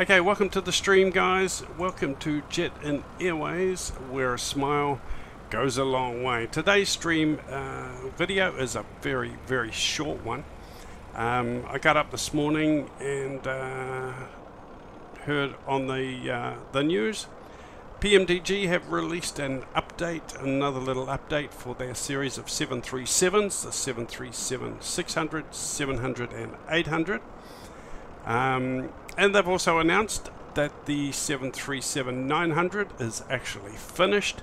Okay, welcome to the stream, guys. Welcome to Jet and Airways, where a smile goes a long way. Today's stream video is a very, very short one. I got up this morning and heard on the news, PMDG have released an update, another little update for their series of 737s, the 737-600, 700 and 800. And they've also announced that the 737-900 is actually finished,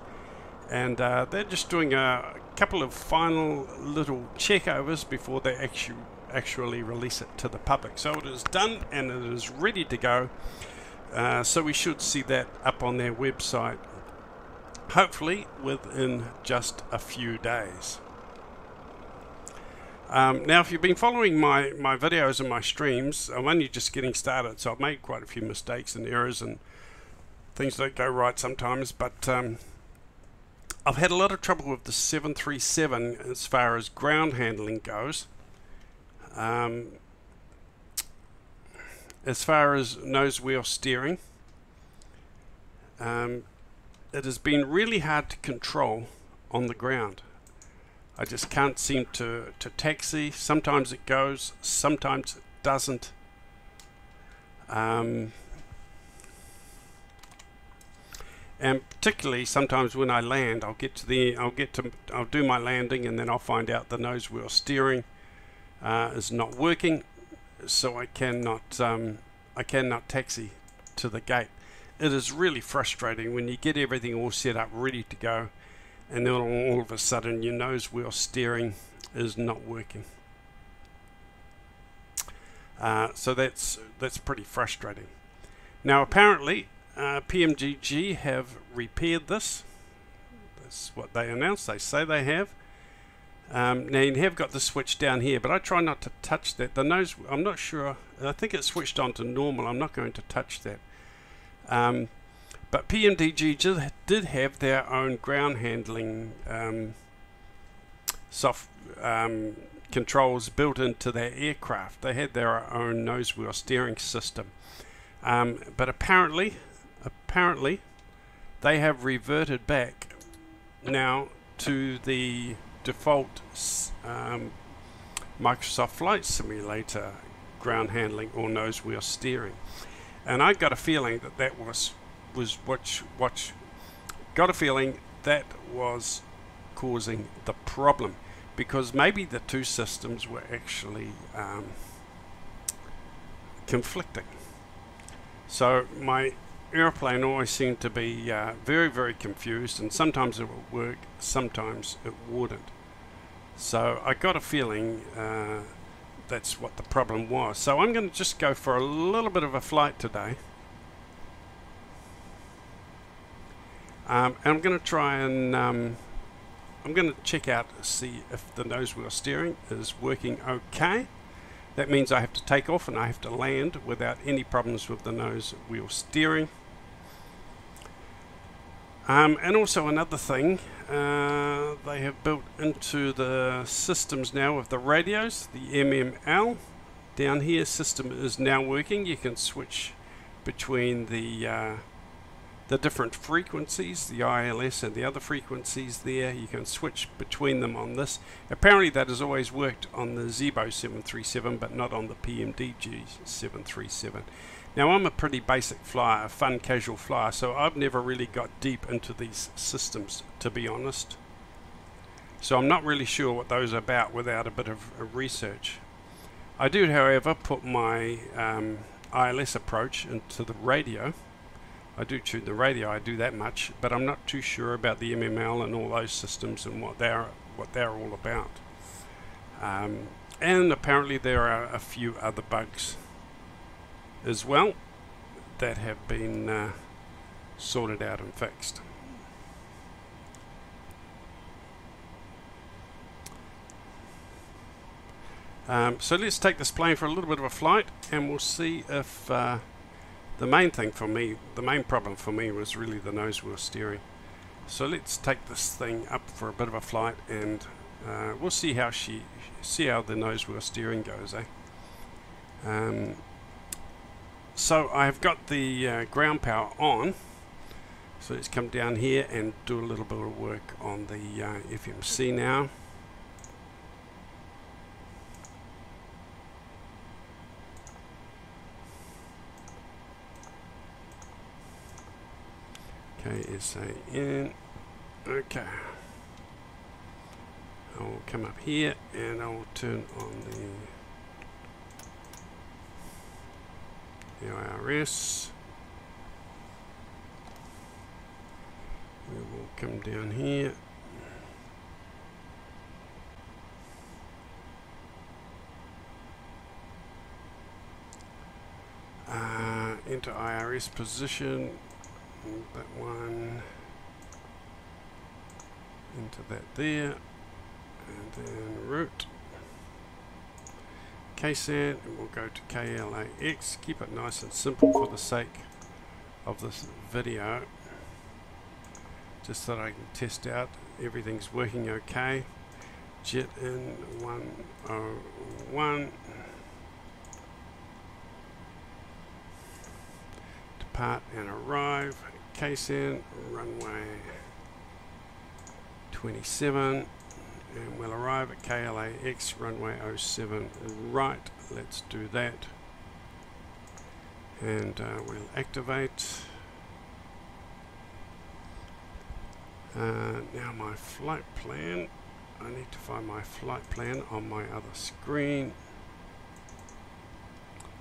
and they're just doing a couple of final little checkovers before they actually release it to the public. So it is done and it is ready to go. So we should see that up on their website, hopefully within just a few days. Now, if you've been following my videos and my streams, I'm only just getting started, so I've made quite a few mistakes and errors and things don't go right sometimes, but I've had a lot of trouble with the 737 as far as ground handling goes. As far as nose wheel steering, it has been really hard to control on the ground. I just can't seem to taxi. Sometimes it goes, sometimes it doesn't. And particularly sometimes when I land, I'll do my landing and then I'll find out the nose wheel steering is not working, so I cannot taxi to the gate. It is really frustrating when you get everything all set up, ready to go, and then all of a sudden your nose wheel steering is not working. So that's pretty frustrating. Now apparently PMDG have repaired this. That's what they announced. They say they have. Now you have got the switch down here, but I try not to touch that. The nose, I'm not sure. I think it's switched on to normal. I'm not going to touch that. But PMDG did have their own ground handling controls built into their aircraft. They had their own nose wheel steering system. But apparently they have reverted back now to the default Microsoft Flight Simulator ground handling or nose wheel steering. And I got a feeling that was causing the problem, because maybe the two systems were actually conflicting. So my airplane always seemed to be very, very confused, and sometimes it would work, sometimes it wouldn't. So I got a feeling that's what the problem was. So I'm going to just go for a little bit of a flight today. And I'm going to try and I'm going to check out, see if the nose wheel steering is working okay. That means I have to take off and I have to land without any problems with the nose wheel steering. And also another thing, they have built into the systems now with the radios, the MML. Down here, system is now working. You can switch between the different frequencies, the ILS and the other frequencies there. You can switch between them on this. Apparently that has always worked on the Zibo 737, but not on the PMDG 737. Now I'm a pretty basic flyer, a fun casual flyer, so I've never really got deep into these systems, to be honest. So I'm not really sure what those are about without a bit of research. I do, however, put my ILS approach into the radio. I do tune the radio, I do that much, but I'm not too sure about the MML and all those systems and what they're all about. And apparently there are a few other bugs as well that have been sorted out and fixed. So let's take this plane for a little bit of a flight, and we'll see if the main problem for me was really the nose wheel steering. So let's take this thing up for a bit of a flight, and we'll see how the nose wheel steering goes, So I've got the ground power on, so let's come down here and do a little bit of work on the FMC now. KSAN. Okay, I'll come up here and I'll turn on the IRS. We will come down here. Enter IRS position. That one. Into that there. And then root. KSAN, and we'll go to KLAX. Keep it nice and simple for the sake of this video, just so that I can test out everything's working okay. Jet in 101. Depart and arrive. KSAN, runway 27. And we'll arrive at KLAX runway 07 right. Let's do that. And we'll activate. Now my flight plan. I need to find my flight plan on my other screen.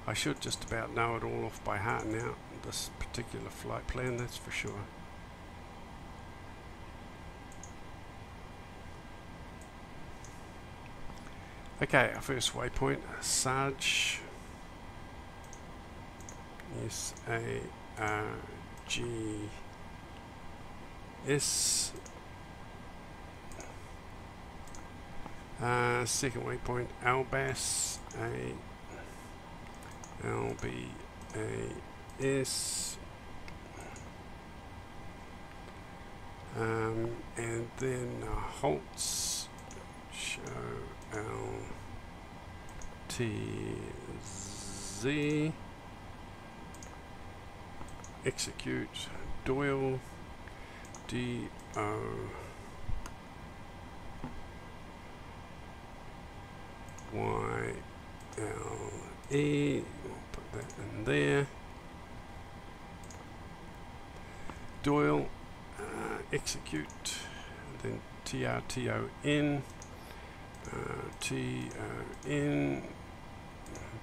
I should just about know it all off by heart now, this particular flight plan, that's for sure. Okay, our first waypoint, SARG, S-A-R-G-S. Second waypoint, Albas, A-L-B-A-S. And then Holtz, show L-T-Z, execute, Doyle, D-O-Y-L-E, we'll put that in there, Doyle, execute, and then T-R-T-O-N, T-O-N,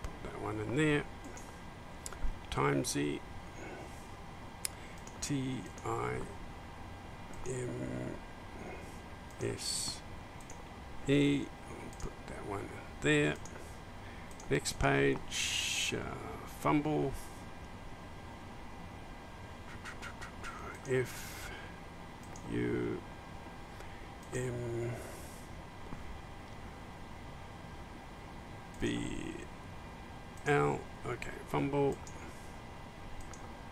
put that one in there, Timesy, T-I-M-S-E, put that one in there. Next page, fumble, F-U-M-B-L, okay, fumble,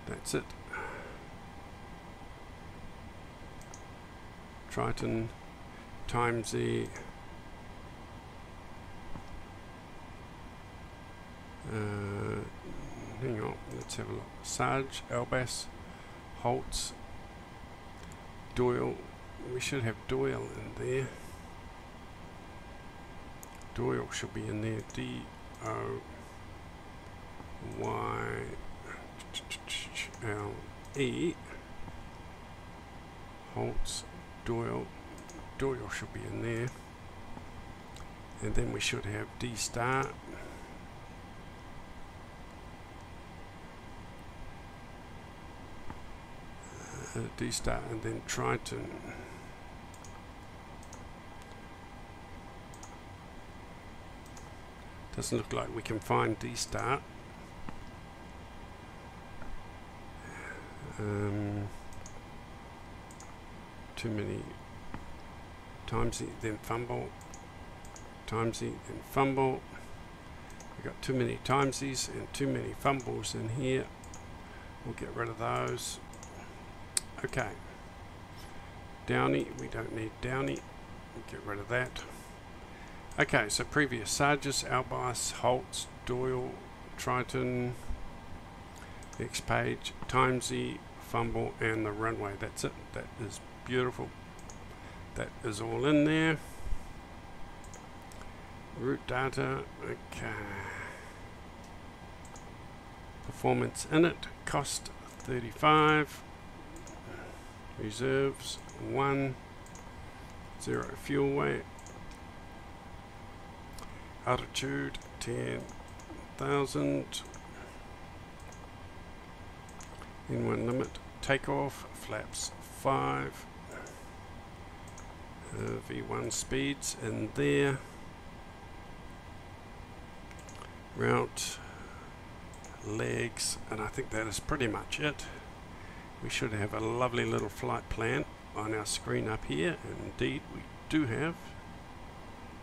that's it. Triton, Timesy, hang on, let's have a look. Sarge, Albas, Holtz, Doyle, we should have Doyle in there. Doyle should be in there, D-O-Y-L-E, Holtz, Doyle, Doyle should be in there, and then we should have D-Star, D-Star, and then Triton. Doesn't look like we can find D-Star. Too many Timesy, then fumble, Timesy, then fumble. We've got too many Timesies and too many fumbles in here. We'll get rid of those. Okay. Downey, we don't need Downey. We'll get rid of that. Okay, so previous Sarges, Albas, Holtz, Doyle, Triton, Next page, timesy, fumble, and the runway. That's it. That is beautiful. That is all in there. Route data, okay. Performance in it, cost 35. Reserves 1. 0 fuel weight. Altitude 10,000. N1 limit. Takeoff flaps 5. V1 speeds in there. Route, legs, and I think that is pretty much it. We should have a lovely little flight plan on our screen up here, and indeed we do have.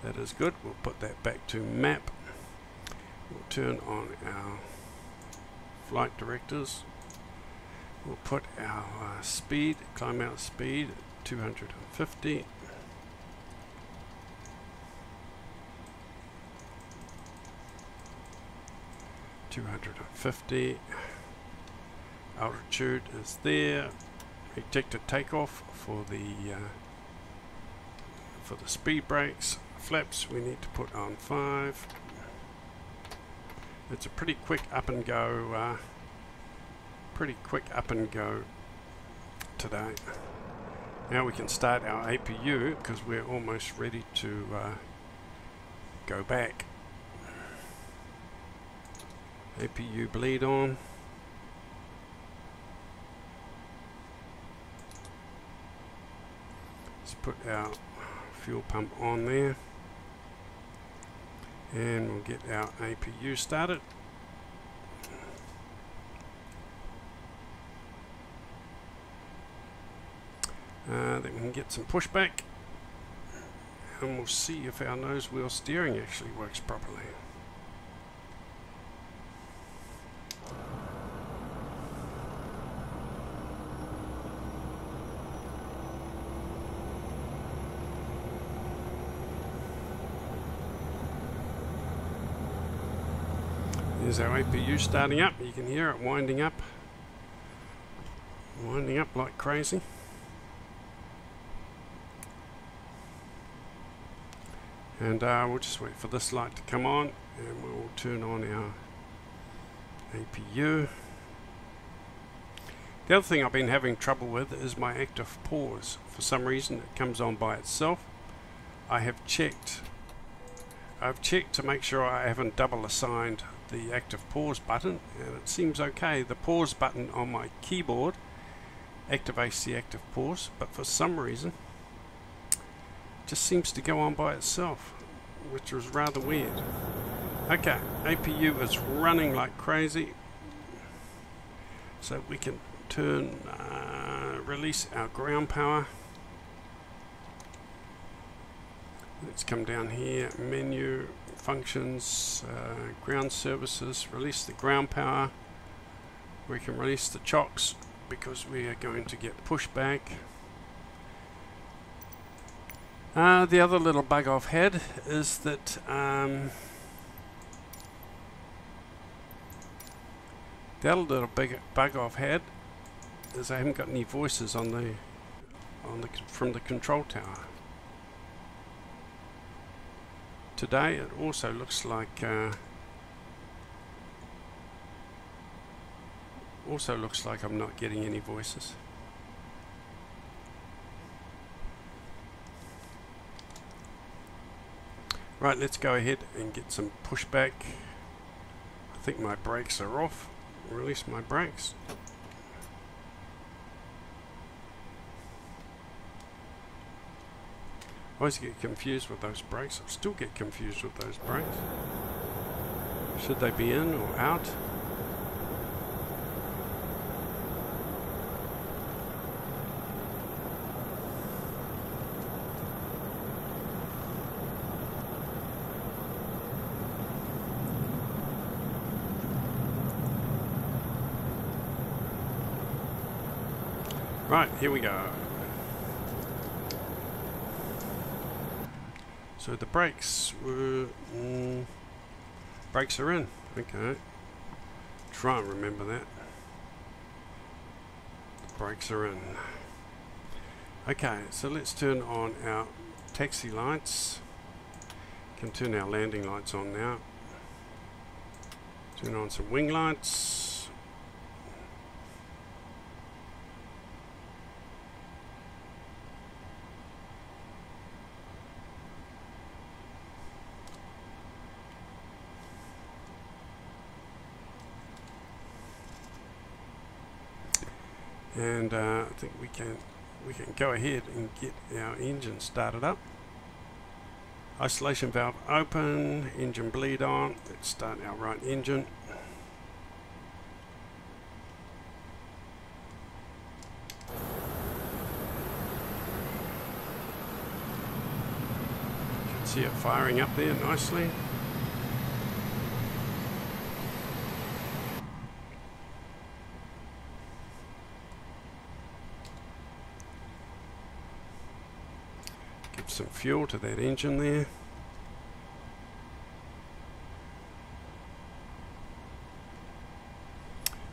That is good. We'll put that back to map. We'll turn on our flight directors. We'll put our speed, climb out speed at 250. Altitude is there. Ejected takeoff for the speed brakes. Flaps we need to put on 5. It's a pretty quick up and go. Today. Now we can start our APU because we're almost ready to go back. APU bleed on. Let's put our fuel pump on there, and we'll get our APU started. Then we can get some pushback, and we'll see if our nose wheel steering actually works properly. There's our APU starting up. You can hear it winding up like crazy. And we'll just wait for this light to come on, and we'll turn on our APU. The other thing I've been having trouble with is my active pause. For some reason it comes on by itself. I've checked to make sure I haven't double assigned the active pause button, and it seems okay. The pause button on my keyboard activates the active pause, but for some reason just seems to go on by itself, which was rather weird. Okay, APU is running like crazy, so we can release our ground power. Let's come down here, menu, functions, ground services, release the ground power. We can release the chocks because we are going to get pushback. The other little bug I've had is that the other little bug I've had is I haven't got any voices on from the control tower. Today it also looks like I'm not getting any voices. Right, let's go ahead and get some pushback. I think my brakes are off. Release my brakes. I always get confused with those brakes. I still get confused with those brakes. Should they be in or out? Right, here we go. So the brakes were brakes are in. Okay. Try and remember that. brakes are in. Okay, so let's turn on our taxi lights. Can turn our landing lights on now. Turn on some wing lights. And I think we can go ahead and get our engine started up. Isolation valve open, engine bleed on. Let's start our right engine. You can see it firing up there nicely. Some fuel to that engine there.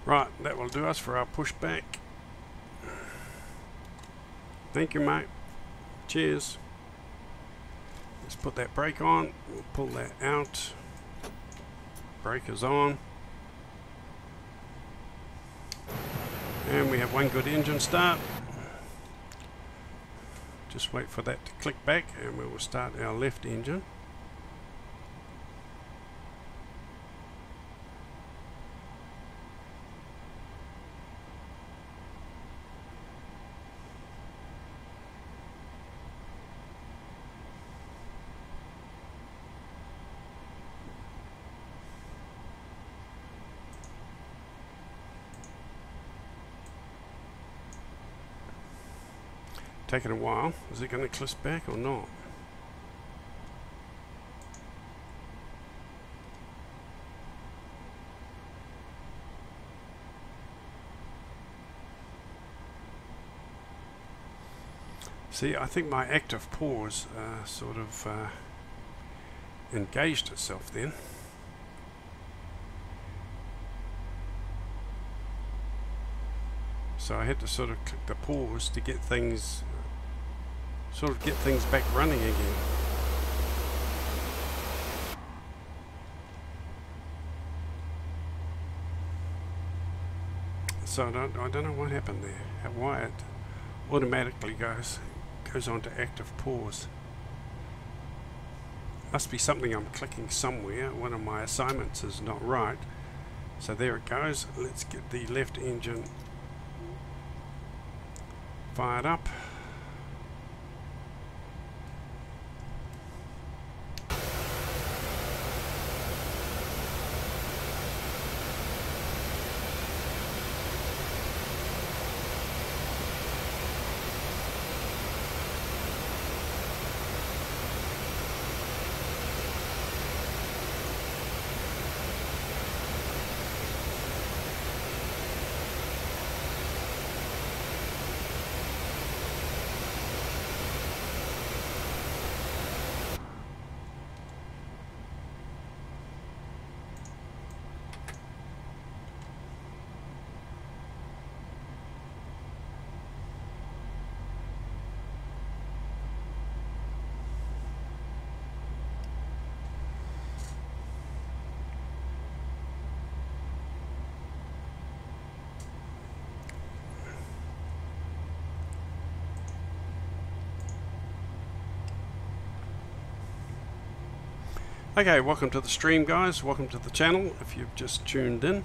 Right, that will do us for our pushback. Thank you, mate. Cheers. Let's put that brake on. We'll pull that out. Brake is on. And we have one good engine start. Just wait for that to click back and we will start our left engine. Taking a while. Is it going to click back or not? See, I think my active pause sort of engaged itself then. So I had to sort of click the pause to get things back running again. So I don't know what happened there. Why it automatically goes on to active pause. Must be something I'm clicking somewhere. One of my assignments is not right. So there it goes. Let's get the left engine fired up. Okay, welcome to the stream, guys. Welcome to the channel if you've just tuned in.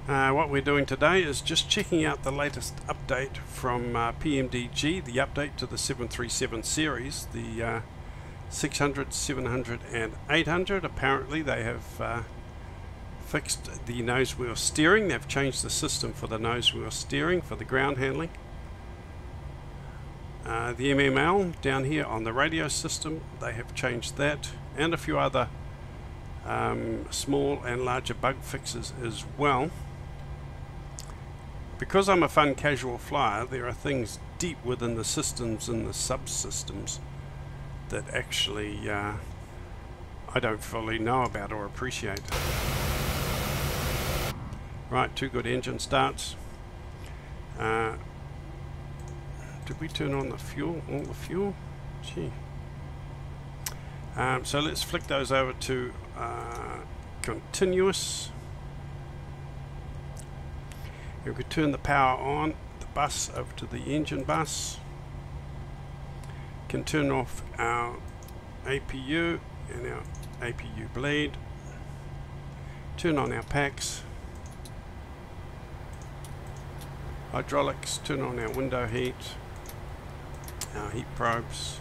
What we're doing today is just checking out the latest update from PMDG, the update to the 737 series, the 600, 700 and 800. Apparently they have fixed the nose wheel steering. They've changed the system for the nose wheel steering for the ground handling. The MML down here on the radio system, they have changed that, and a few other small and larger bug fixes as well. Because I'm a fun casual flyer, there are things deep within the systems and the subsystems that actually I don't fully know about or appreciate. Right, two good engine starts. Did we turn on the fuel? All the fuel? Gee. So let's flick those over to continuous. We could turn the power on, the bus over to the engine bus. Can turn off our APU and our APU bleed. Turn on our packs. Hydraulics, turn on our window heat. Our heat probes.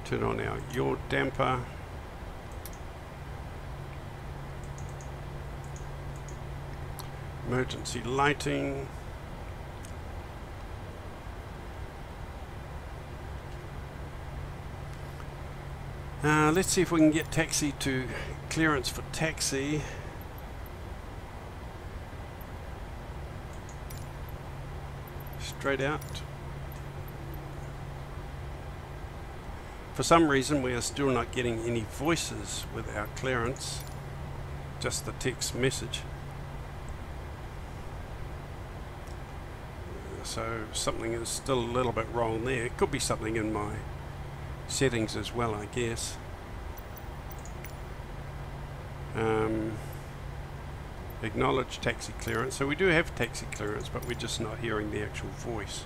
Turn on our yaw damper. Emergency lighting. Let's see if we can get taxi to clearance for taxi. Straight out. For some reason we are still not getting any voices with our clearance, just the text message. So something is still a little bit wrong there. It could be something in my settings as well, I guess. Acknowledge taxi clearance. So we do have taxi clearance, but we're just not hearing the actual voice.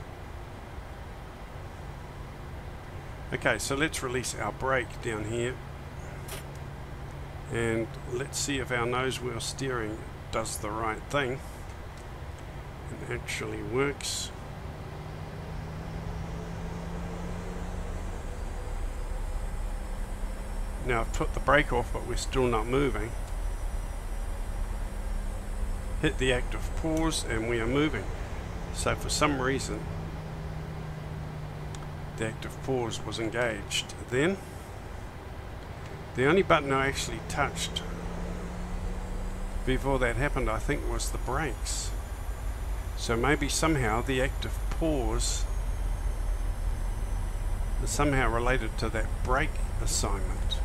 Okay, so let's release our brake down here. And let's see if our nose wheel steering does the right thing and actually works. Now I've put the brake off, but we're still not moving. Hit the active pause and we are moving. So for some reason the active pause was engaged then. The only button I actually touched before that happened, I think, was the brakes. So maybe somehow the active pause is somehow related to that brake assignment.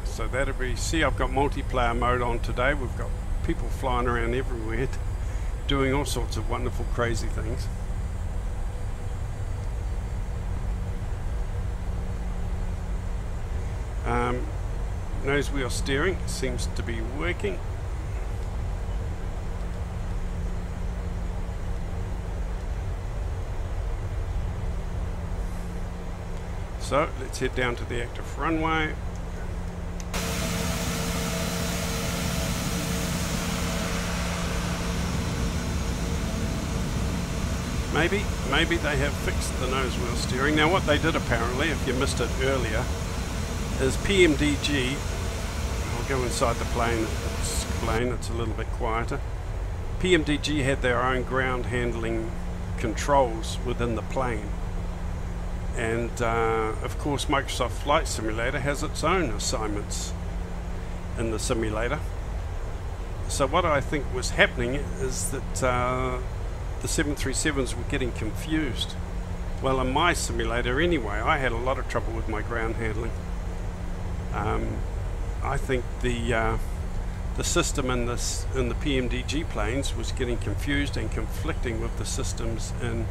So that'll be, see, I've got multiplayer mode on today. We've got people flying around everywhere doing all sorts of wonderful crazy things. Nose wheel steering seems to be working. So let's head down to the active runway. Maybe they have fixed the nose wheel steering. Now what they did apparently, if you missed it earlier, is PMDG, I'll go inside the plane and explain, it's a little bit quieter. PMDG had their own ground handling controls within the plane. And of course Microsoft Flight Simulator has its own assignments in the simulator. So what I think was happening is that the 737s were getting confused. Well, in my simulator anyway, I had a lot of trouble with my ground handling. I think the system in the PMDG planes was getting confused and conflicting with the systems in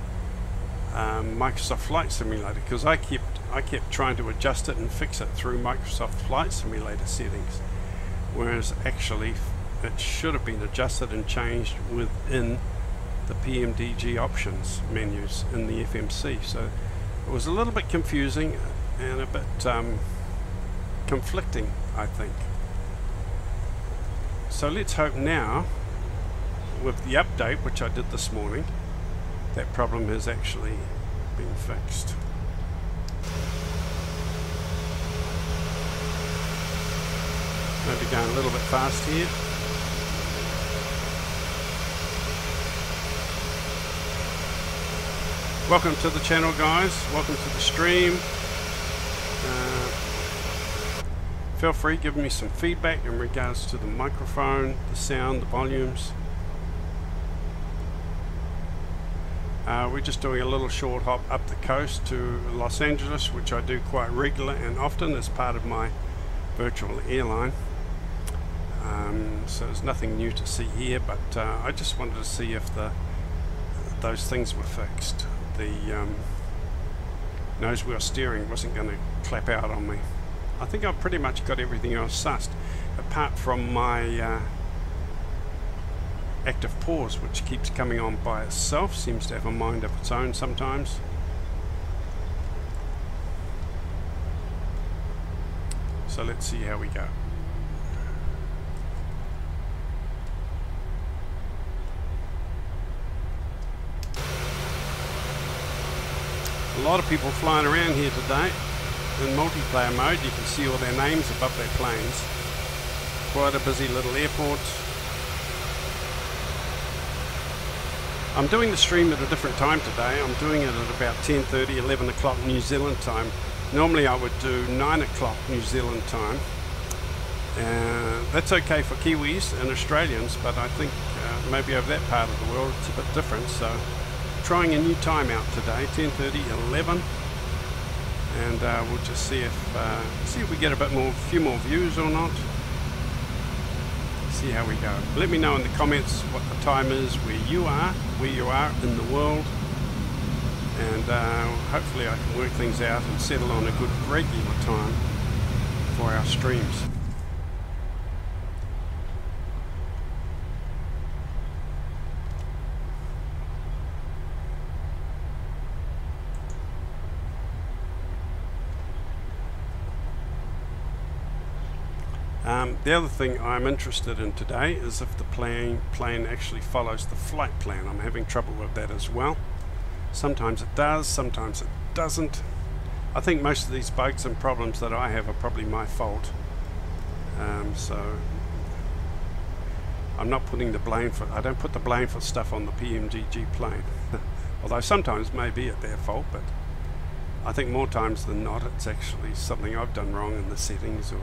Microsoft Flight Simulator, because I kept trying to adjust it and fix it through Microsoft Flight Simulator settings, whereas actually it should have been adjusted and changed within the PMDG options menus in the FMC. So it was a little bit confusing and a bit conflicting, I think. So let's hope now, with the update which I did this morning, that problem has actually been fixed. Maybe going a little bit fast here. Welcome to the channel, guys. Welcome to the stream. Feel free, give me some feedback in regards to the microphone, the sound, the volumes. We're just doing a little short hop up the coast to Los Angeles, which I do quite regular and often as part of my virtual airline. So there's nothing new to see here, but I just wanted to see if those things were fixed. The nose wheel steering wasn't going to clap out on me. I think I've pretty much got everything else sussed, apart from my active pause, which keeps coming on by itself, seems to have a mind of its own sometimes. So let's see how we go. A lot of people flying around here today in multiplayer mode. You can see all their names above their planes. Quite a busy little airport. I'm doing the stream at a different time today. I'm doing it at about 10:30, 11 o'clock New Zealand time. Normally I would do 9 o'clock New Zealand time. That's okay for Kiwis and Australians, but I think maybe over that part of the world it's a bit different. So trying a new time out today, 10:30, 11, and we'll just see if we get a few more views or not. See how we go. Let me know in the comments what the time is where you are in the world, and hopefully I can work things out and settle on a good regular time for our streams. The other thing I'm interested in today is if the plane actually follows the flight plan. I'm having trouble with that as well. Sometimes it does, sometimes it doesn't. I think most of these bugs and problems that I have are probably my fault. So I'm not putting the blame I don't put the blame for stuff on the PMDG plane. Although sometimes maybe it's their fault, but I think more times than not it's actually something I've done wrong in the settings, or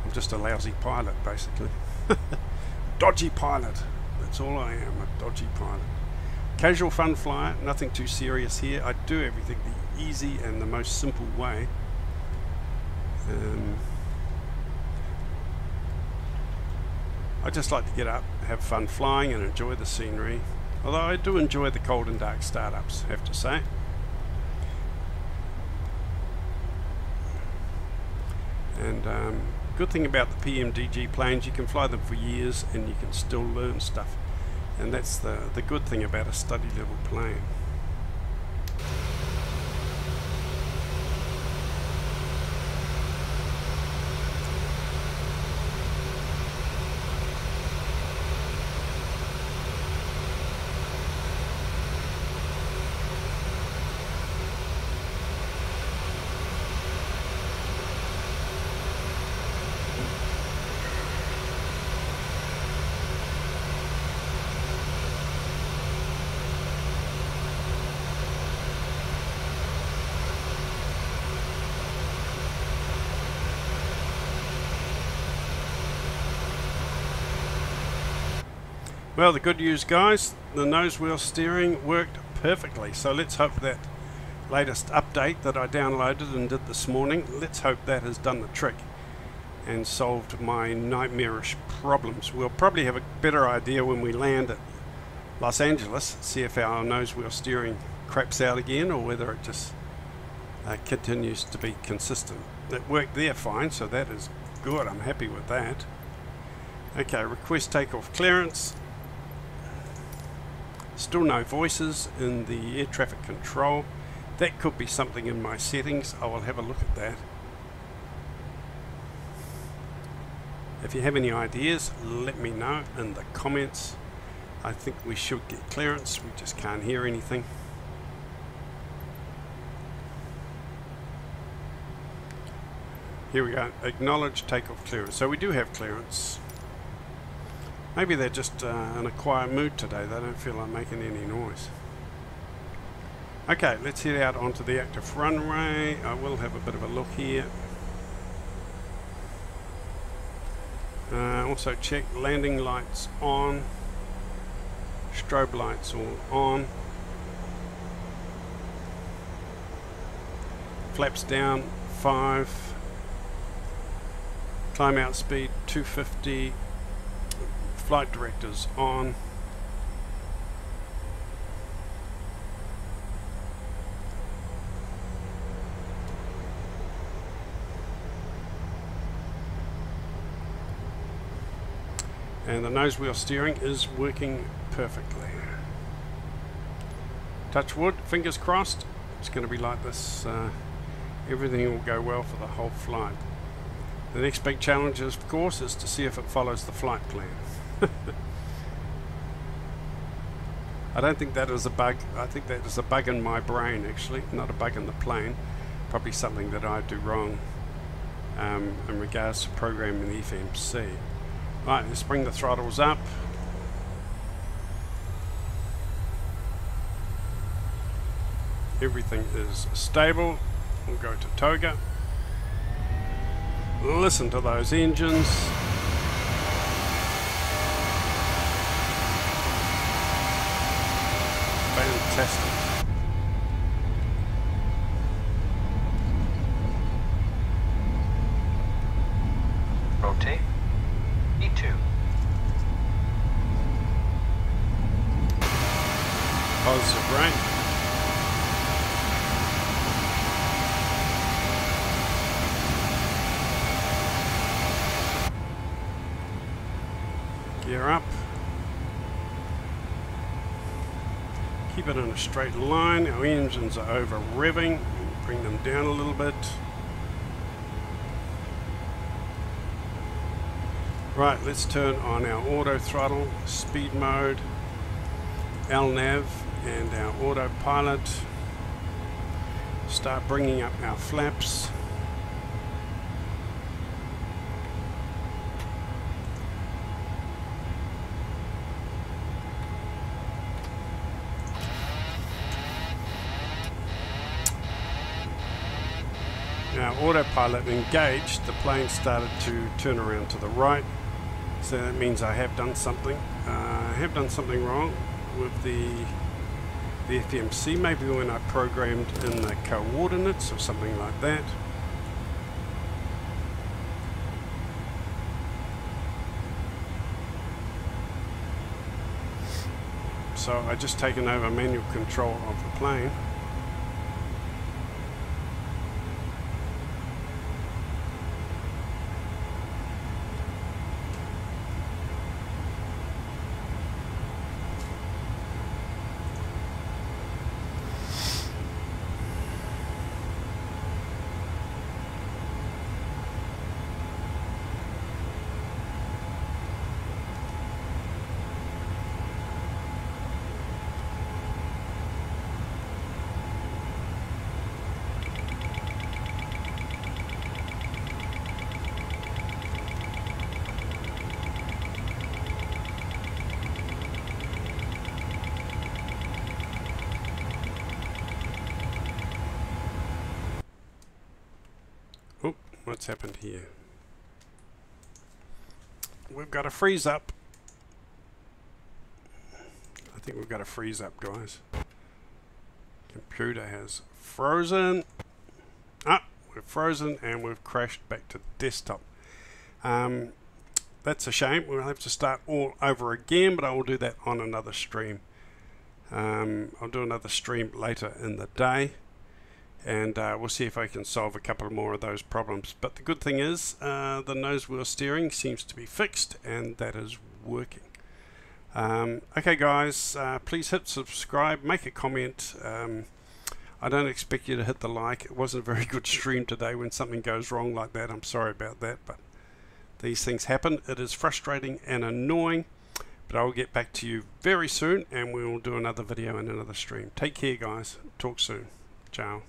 I'm just a lousy pilot, basically. Dodgy pilot. That's all I am, a dodgy pilot. Casual fun flyer, nothing too serious here. I do everything the easy and the most simple way. I just like to get up, have fun flying and enjoy the scenery. Although I do enjoy the cold and dark startups, I have to say. And good thing about the PMDG planes, you can fly them for years and you can still learn stuff, and that's the good thing about a study level plane. Well, the good news, guys, the nose wheel steering worked perfectly. So let's hope that latest update that I downloaded and did this morning, let's hope that has done the trick and solved my nightmarish problems. We'll probably have a better idea when we land at Los Angeles, see if our nose wheel steering craps out again or whether it just continues to be consistent. It worked there fine, so that is good. I'm happy with that. Okay, request takeoff clearance. Still no voices in the air traffic control. That could be something in my settings. I will have a look at that. If you have any ideas, let me know in the comments. I think we should get clearance, we just can't hear anything. Here we go, acknowledge takeoff clearance. So we do have clearance. Maybe they're just in a quiet mood today. They don't feel like making any noise. Okay, let's head out onto the active runway. I will have a bit of a look here. Also check landing lights on. Strobe lights all on. Flaps down, 5. Climb out speed, 250. flight directors on. And the nose wheel steering is working perfectly. Touch wood, fingers crossed. It's going to be like this. Everything will go well for the whole flight. The next big challenge, of course, is to see if it follows the flight plan. I don't think that is a bug. I think that is a bug in my brain, actually, not a bug in the plane. Probably something that I do wrong in regards to programming the FMC. Right, let's bring the throttles up. Everything is stable. We'll go to Toga. Listen to those engines. Fantastic. Rotate. E2. Positive right. Gear up. Keep it in a straight line. Our engines are over revving. Bring them down a little bit. Right, let's turn on our auto throttle, speed mode, LNAV, and our autopilot. Start bringing up our flaps. Now, autopilot engaged, the plane started to turn around to the right, so that means I have done something. I have done something wrong with the FMC, maybe when I programmed in the coordinates or something like that. So I just taken over manual control of the plane. Oh, what's happened here? We've got a freeze up. I think we've got a freeze up, guys. Computer has frozen. Ah, we're frozen and we've crashed back to desktop. That's a shame. We'll have to start all over again, but I will do that on another stream. I'll do another stream later in the day, and we'll see if I can solve a couple more of those problems. But the good thing is the nose wheel steering seems to be fixed, and that is working. Okay guys, please hit subscribe, make a comment. I don't expect you to hit the like. It wasn't a very good stream today. When something goes wrong like that, I'm sorry about that, but these things happen. It is frustrating and annoying, but I will get back to you very soon, and we will do another video and another stream. Take care guys, talk soon, ciao.